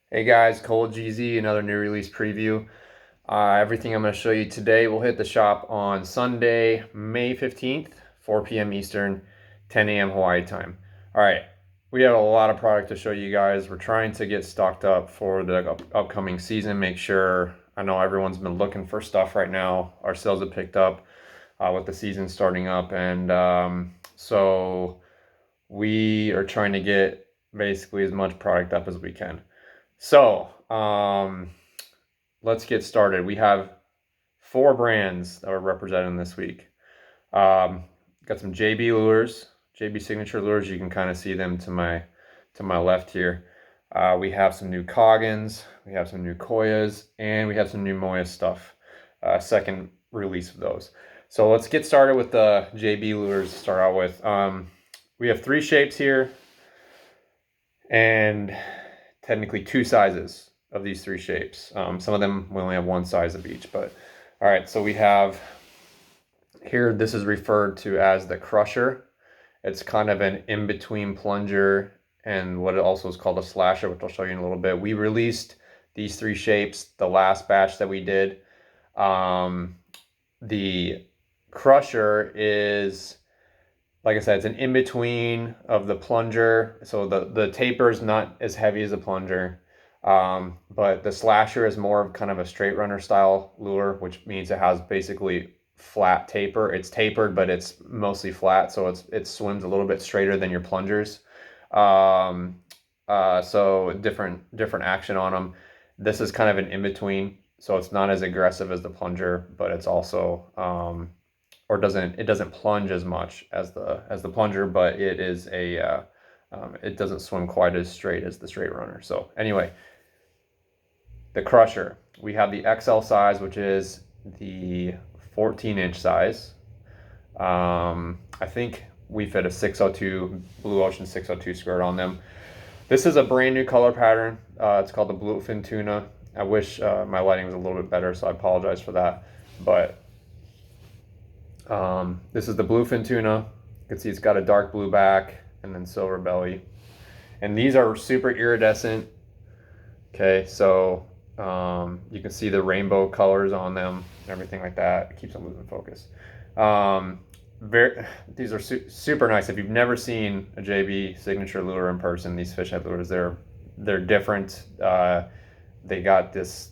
Hey guys, Cole GZ, another new release preview. Everything I'm going to show you today will hit the shop on Sunday, May 15th, 4 p.m. Eastern, 10 a.m. Hawaii time. All right, we have a lot of product to show you guys. We're trying to get stocked up for the upcoming season. Make sure, I know everyone's been looking for stuff right now. Our sales have picked up with the season starting up, and so we are trying to get basically as much product up as we can. So, let's get started. We have 4 brands that are represented this week. Got some JB lures, JB signature lures. You can kind of see them to my left here. We have some new Coggins, we have some new KOYAs, and we have some new MOYES stuff. Second release of those. So let's get started with the JB lures to start out with. We have 3 shapes here, and technically 2 sizes of these 3 shapes. Some of them we only have 1 size of each, but all right, so we have here, this is referred to as the crusher. It's kind of an in-between plunger and what it also is called a slasher, which I'll show you in a little bit. We released these 3 shapes the last batch that we did. The crusher is, like I said, it's an in-between of the plunger. So the taper is not as heavy as the plunger. But the slasher is more of kind of a straight runner style lure, which means it has basically flat taper. It's tapered, but it's mostly flat. So it swims a little bit straighter than your plungers. So different action on them. This is kind of an in-between. So it's not as aggressive as the plunger, but it's also, or it doesn't plunge as much as the plunger, but it is it doesn't swim quite as straight as the straight runner. So anyway, the crusher, we have the XL size, which is the 14-inch size. I think we fit a 602 Blue Ocean 602 skirt on them. This is a brand new color pattern. It's called the Bluefin tuna. I wish my lighting was a little bit better, so I apologize for that. But this is the Bluefin tuna. You can see it's got a dark blue back and then silver belly. And these are super iridescent. Okay, so you can see the rainbow colors on them, everything like that. It keeps on losing focus. These are super nice. If you've never seen a JB signature lure in person, these fish head lures, they're different. They got this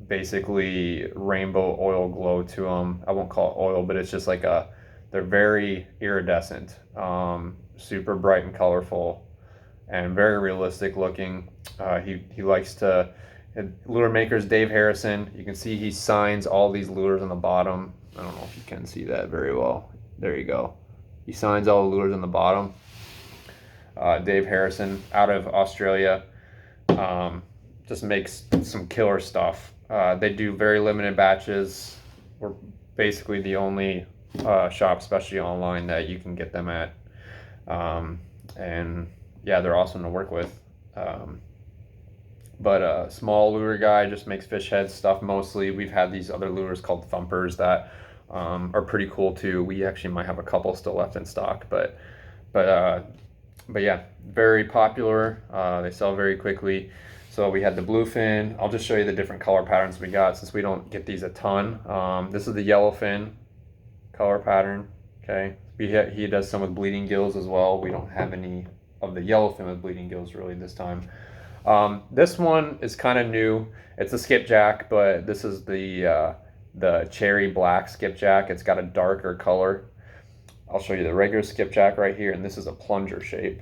basically rainbow oil glow to them. I won't call it oil, but it's just like they're very iridescent, super bright and colorful, and very realistic looking. He likes to, lure makers Dave Harrison, you can see he signs all these lures on the bottom. I don't know if you can see that very well. There you go. He signs all the lures on the bottom. Dave Harrison out of Australia, just makes some killer stuff. They do very limited batches. We're basically the only shop, especially online, that you can get them at. And yeah, they're awesome to work with. But a small lure guy just makes fish head stuff mostly. We've had these other lures called thumpers that are pretty cool too. We actually might have a couple still left in stock, but yeah, very popular. They sell very quickly. So we had the bluefin. I'll just show you the different color patterns we got since we don't get these a ton. This is the yellowfin color pattern. Okay, he does some with bleeding gills as well. We don't have any of the yellowfin with bleeding gills really this time. This one is kind of new. It's a skipjack, but this is the cherry black skipjack. It's got a darker color. I'll show you the regular skipjack right here, and this is a plunger shape.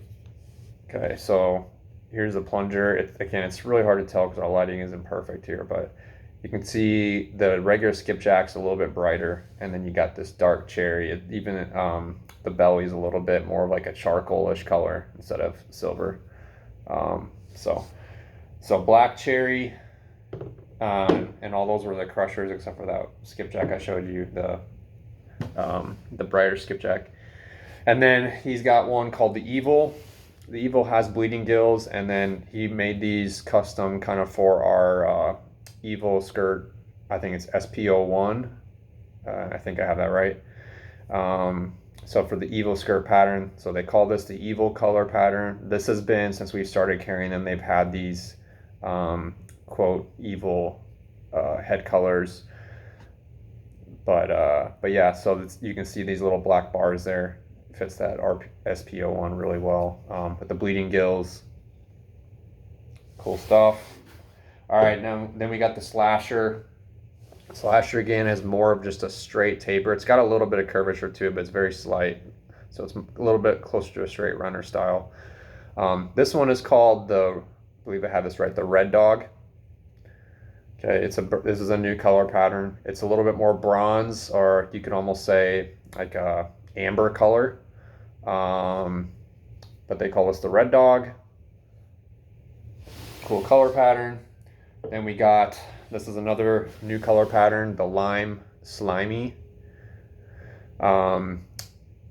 Okay, so here's the plunger. Again, it's really hard to tell because our lighting isn't perfect here, but you can see the regular skipjack's a little bit brighter, and then you got this dark cherry. Even the belly's a little bit more like a charcoalish color instead of silver. So black cherry, and all those were the crushers except for that skipjack I showed you, the brighter skipjack. And then he's got one called the Evil. The Evil has bleeding gills, and then he made these custom kind of for our Evil skirt. I think it's SP01. I think I have that right. So for the Evil skirt pattern, so they call this the Evil color pattern. This has been, since we started carrying them, they've had these quote evil head colors. But yeah, so you can see these little black bars there. Fits that SPO1 really well. With the bleeding gills, cool stuff. All right, now then we got the Slasher. Slasher again has more of just a straight taper. It's got a little bit of curvature to it, but it's very slight. So it's a little bit closer to a straight runner style. This one is called I believe I have this right, the Red Dog. Okay, this is a new color pattern. It's a little bit more bronze, or you could almost say like a amber color. But they call this the Red Dog. Cool color pattern. Then we got, this is another new color pattern, the Lime Slimey.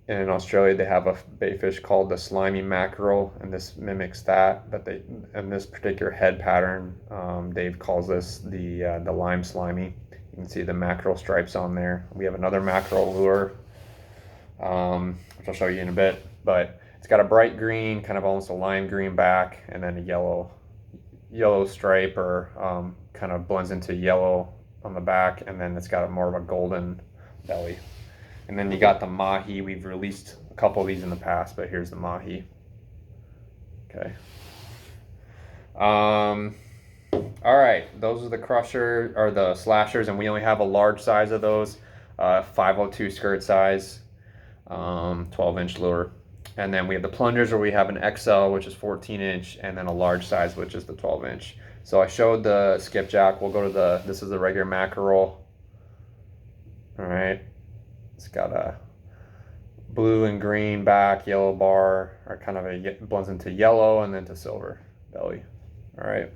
In Australia, they have a bait called the Slimy Mackerel, and this mimics that. But in this particular head pattern, Dave calls this the Lime Slimy. You can see the mackerel stripes on there. We have another mackerel lure, which I'll show you in a bit. But it's got a bright green, kind of almost a lime green back, and then a yellow stripe, or kind of blends into yellow on the back, and then it's got more of a golden belly. And then you got the Mahi. We've released a couple of these in the past, but here's the Mahi. Okay. All right, those are the Crusher, or the Slashers, and we only have a large size of those, 502 skirt size, 12-inch lure. And then we have the Plungers, where we have an XL, which is 14-inch, and then a large size, which is the 12-inch. So I showed the Skipjack. We'll go to this is the regular Mackerel. All right. It's got a blue and green back, yellow bar, or kind of blends into yellow and then to silver belly. All right.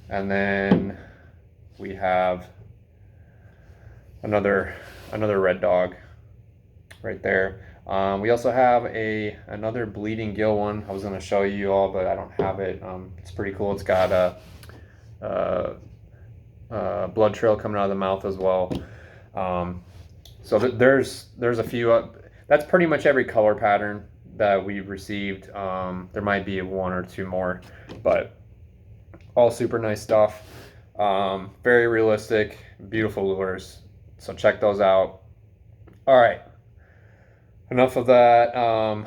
And then we have another Red Dog right there. We also have another bleeding gill one. I was going to show you all, but I don't have it. It's pretty cool. It's got a blood trail coming out of the mouth as well. So there's a few. That's pretty much every color pattern that we've received. There might be one or two more, but all super nice stuff. Very realistic, beautiful lures. So check those out. All right. Enough of that.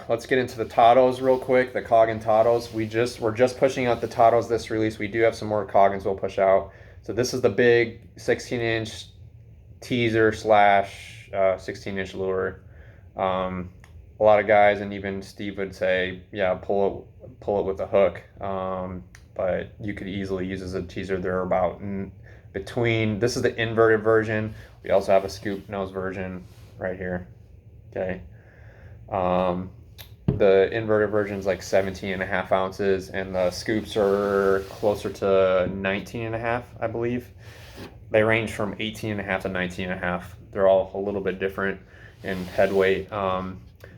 Let's get into the Tados real quick, the COGGIN Tados. We're just pushing out the Tados this release. We do have some more COGGINs we'll push out. So this is the big 16-inch teaser / 16-inch lure. A lot of guys, and even Steve would say, yeah, pull it with a hook. But you could easily use as a teaser. They're about between. This is the inverted version. We also have a scoop nose version right here. Okay. The inverted version is like 17.5 ounces, and the scoops are closer to 19.5, I believe. They range from 18.5 to 19.5. They're all a little bit different in head weight.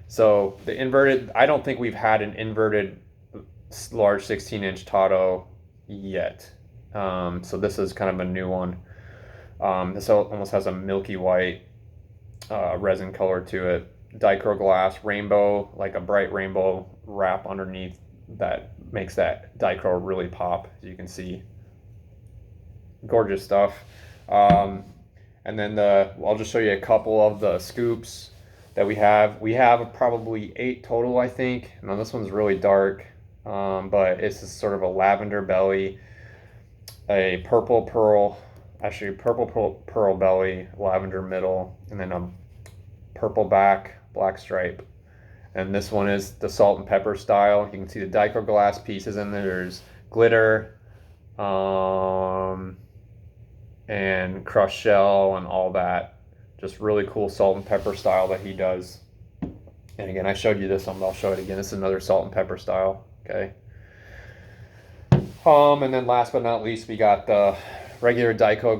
So the inverted, I don't think we've had an inverted large 16-inch Tado yet. So this is kind of a new one. This almost has a milky white resin color to it. Dichro glass, rainbow, like a bright rainbow wrap underneath that makes that dichro really pop, as you can see. Gorgeous stuff. And then I'll just show you a couple of the scoops that we have. We have probably 8 total, I think. Now this one's really dark, but it's just sort of a lavender belly, a purple pearl belly, lavender middle, and then a purple back, black stripe. And this one is the salt and pepper style. You can see the dichro glass pieces in there. There's glitter, and crushed shell and all that. Just really cool salt and pepper style that he does. And again, I showed you this one, but I'll show it again. This is another salt and pepper style. Okay. And then last but not least, we got the regular dichro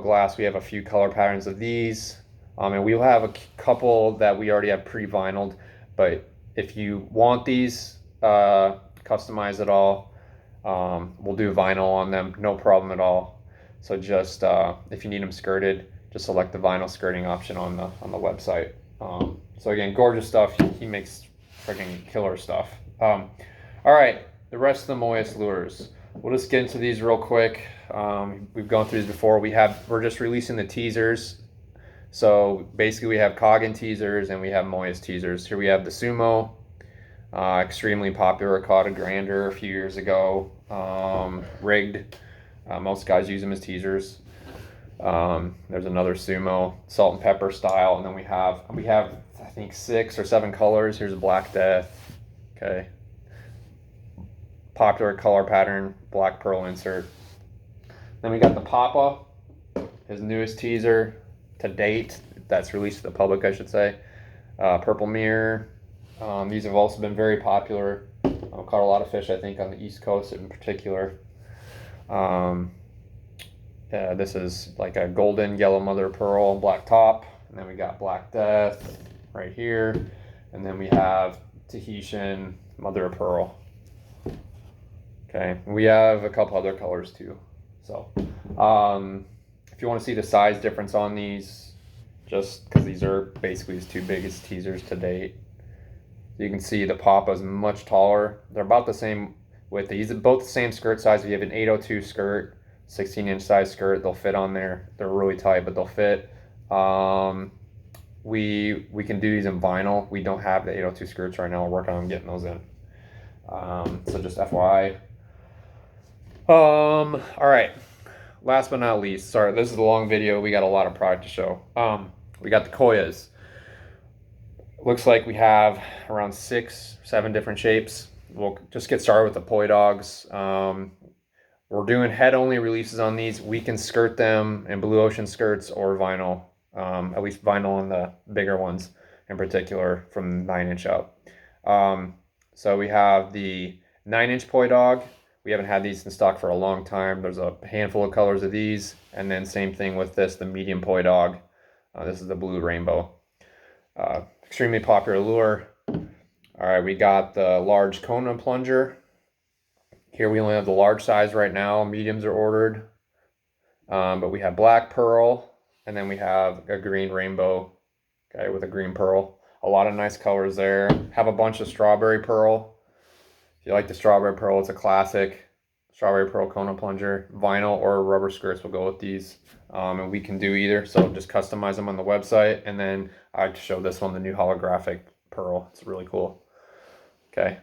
glass. We have a few color patterns of these. And we'll have a couple that we already have pre-vinyled, but if you want these customized at all, we'll do vinyl on them, no problem at all. So just if you need them skirted, just select the vinyl skirting option on the website. So again, gorgeous stuff. He makes freaking killer stuff. All right, the rest of the MOYES lures. we'll just get into these real quick. We've gone through these before. We're just releasing the teasers. So basically we have COGGIN teasers and we have MOYES teasers. Here we have the Sumo, extremely popular, caught a grander a few years ago, rigged. Most guys use them as teasers. There's another Sumo, salt and pepper style, and then we have I think 6 or 7 colors. Here's a Black Death. Okay. Popular color pattern, black pearl insert. Then we got the Papa, his newest teaser to date, that's released to the public, I should say. Purple mirror. These have also been very popular. Caught a lot of fish, I think, on the East Coast in particular. This is like a golden yellow mother of pearl, black top. And then we got Black Death right here. And then we have Tahitian mother of pearl. Okay, we have a couple other colors too. So, if you want to see the size difference on these, just because these are basically his 2 biggest teasers to date, you can see the Papa is much taller. They're about the same width. These are both the same skirt size. If you have an 802 skirt, 16-inch size skirt, they'll fit on there. They're really tight, but they'll fit. We can do these in vinyl. We don't have the 802 skirts right now. We're working on getting those in. So just FYI. All right. Last but not least, sorry, this is a long video. We got a lot of product to show. We got the KOYAs. Looks like we have around 6, 7 different shapes. We'll just get started with the poi dogs. We're doing head-only releases on these. We can skirt them in blue ocean skirts or vinyl, at least vinyl on the bigger ones in particular from 9-inch up. So we have the 9-inch poi dog. We haven't had these in stock for a long time. There's a handful of colors of these. And then same thing with this, the medium poi dog. This is the blue rainbow. Extremely popular lure. All right, we got the large Kona plunger. Here we only have the large size right now. Mediums are ordered. But we have black pearl. And then we have a green rainbow, okay, with a green pearl. A lot of nice colors there. Have a bunch of strawberry pearl. If you like the strawberry pearl, it's a classic. Strawberry pearl Kona plunger. Vinyl or rubber skirts will go with these. And we can do either, so just customize them on the website. And then I show this one, the new holographic pearl. It's really cool. Okay.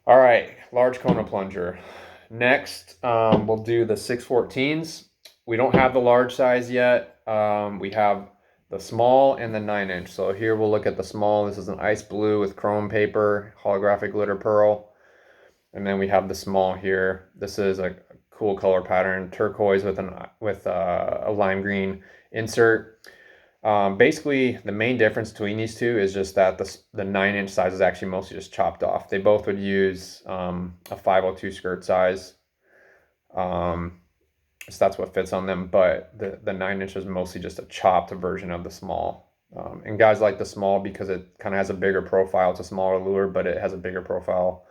All right, large Kona plunger. Next, we'll do the 614s. We don't have the large size yet. We have the small and the 9-inch. So here we'll look at the small. This is an ice blue with chrome paper, holographic glitter pearl. And then we have the small here. This is a cool color pattern, turquoise with a lime green insert. Basically, the main difference between these two is just that the 9-inch size is actually mostly just chopped off. They both would use a 502 skirt size. So that's what fits on them, but the 9-inch is mostly just a chopped version of the small. And guys like the small because it kind of has a bigger profile. It's a smaller lure, but it has a bigger profile.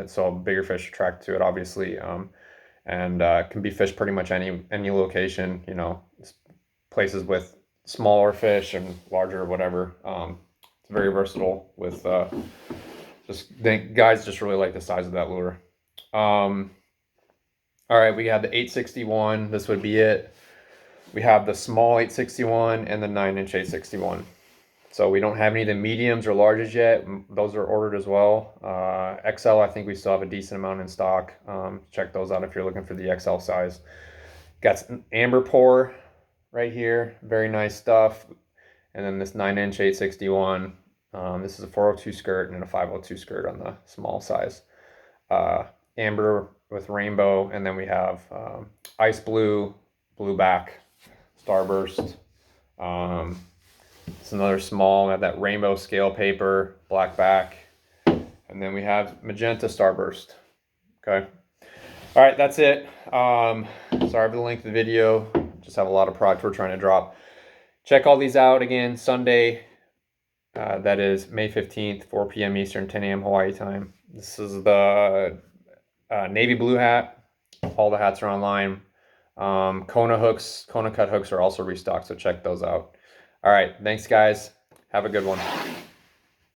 So bigger fish attract to it, obviously, and can be fished pretty much any location. You know, places with smaller fish and larger, whatever. It's very versatile. With guys just really like the size of that lure. All right, we have the 861. This would be it. We have the small 861 and the 9-inch 861. So we don't have any of the mediums or larges yet. Those are ordered as well. XL, I think we still have a decent amount in stock. Check those out if you're looking for the XL size. Got some amber pour right here. Very nice stuff. And then this 9-inch 861. This is a 402 skirt and a 502 skirt on the small size. Amber with rainbow, and then we have ice blue, blue back, starburst. It's another small. We have that rainbow scale paper, black back, and then we have magenta starburst. Okay. All right, that's it. Sorry for the length of the video. Just have a lot of product we're trying to drop. Check all these out again Sunday. That is May 15th, 4 p.m. Eastern, 10 a.m. Hawaii time. This is the navy blue hat. All the hats are online. Kona hooks, Kona cut hooks are also restocked, so check those out. All right, thanks guys. Have a good one.